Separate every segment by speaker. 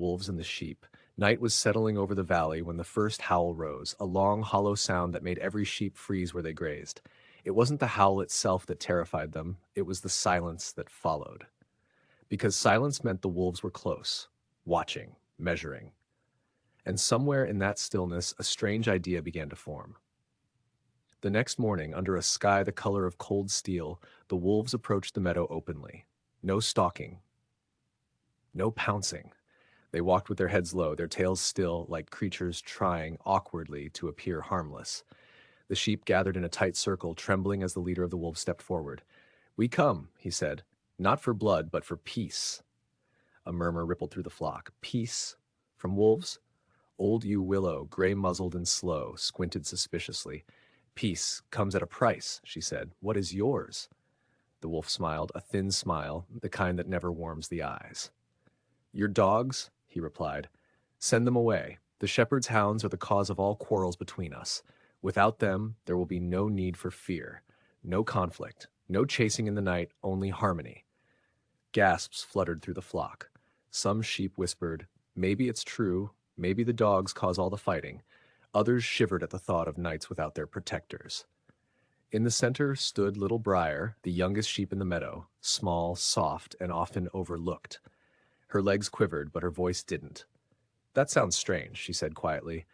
Speaker 1: wolves and the sheep. Night was settling over the valley when the first howl rose, a long, hollow sound that made every sheep freeze where they grazed. It wasn't the howl itself that terrified them, it was the silence that followed. Because silence meant the wolves were close, watching, measuring. And somewhere in that stillness, a strange idea began to form. The next morning, under a sky the color of cold steel, the wolves approached the meadow openly. No stalking, no pouncing. They walked with their heads low, their tails still, like creatures trying awkwardly to appear harmless. The sheep gathered in a tight circle, trembling as the leader of the wolves stepped forward. "We come," he said, "not for blood, but for peace." A murmur rippled through the flock. Peace? From wolves? Old Ewe Willow, gray-muzzled and slow, squinted suspiciously. "Peace comes at a price," she said. "What is yours?" The wolf smiled, a thin smile, the kind that never warms the eyes. "Your dogs?" he replied. "Send them away. The shepherd's hounds are the cause of all quarrels between us. Without them, there will be no need for fear, no conflict, no chasing in the night, only harmony." Gasps fluttered through the flock. Some sheep whispered, "Maybe it's true. Maybe the dogs cause all the fighting." Others shivered at the thought of nights without their protectors. In the center stood little Briar, the youngest sheep in the meadow, small, soft, and often overlooked. Her legs quivered, but her voice didn't. "That sounds strange," she said quietly.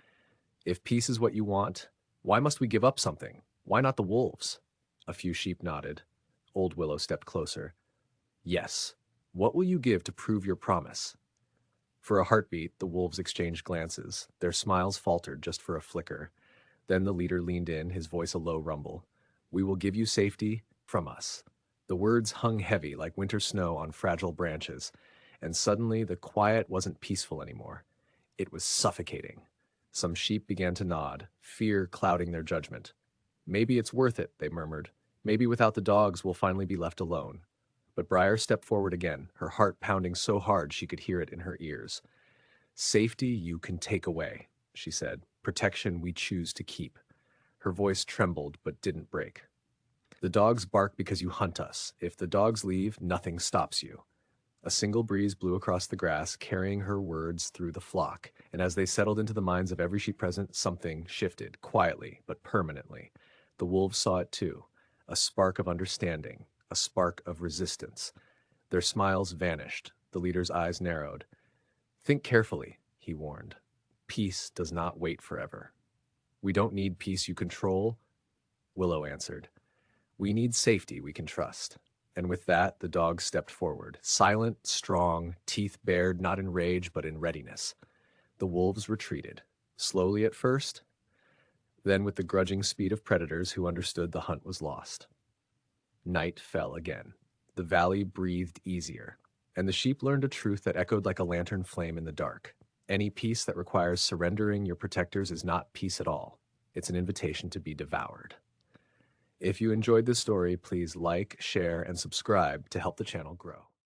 Speaker 1: "If peace is what you want, why must we give up something? Why not the wolves?" A few sheep nodded. Old Willow stepped closer. "Yes. What will you give to prove your promise?" For a heartbeat, the wolves exchanged glances. Their smiles faltered just for a flicker. Then the leader leaned in, his voice a low rumble. "We will give you safety from us." The words hung heavy like winter snow on fragile branches, and suddenly the quiet wasn't peaceful anymore. It was suffocating. Some sheep began to nod, fear clouding their judgment. "Maybe it's worth it," they murmured. "Maybe without the dogs we'll finally be left alone." But Briar stepped forward again, her heart pounding so hard she could hear it in her ears. "Safety you can take away," she said. "Protection we choose to keep." Her voice trembled but didn't break. "The dogs bark because you hunt us. If the dogs leave, nothing stops you." A single breeze blew across the grass, carrying her words through the flock, and as they settled into the minds of every sheep present, something shifted, quietly but permanently. The wolves saw it too, a spark of understanding, a spark of resistance. Their smiles vanished, the leader's eyes narrowed. "Think carefully," he warned. "Peace does not wait forever." "We don't need peace you control," Willow answered. "We need safety we can trust." And with that, the dog stepped forward, silent, strong, teeth bared not in rage but in readiness. The wolves retreated, slowly at first, then with the grudging speed of predators who understood the hunt was lost. Night fell again. The valley breathed easier, and the sheep learned a truth that echoed like a lantern flame in the dark. Any peace that requires surrendering your protectors is not peace at all. It's an invitation to be devoured. If you enjoyed this story, please like, share, and subscribe to help the channel grow.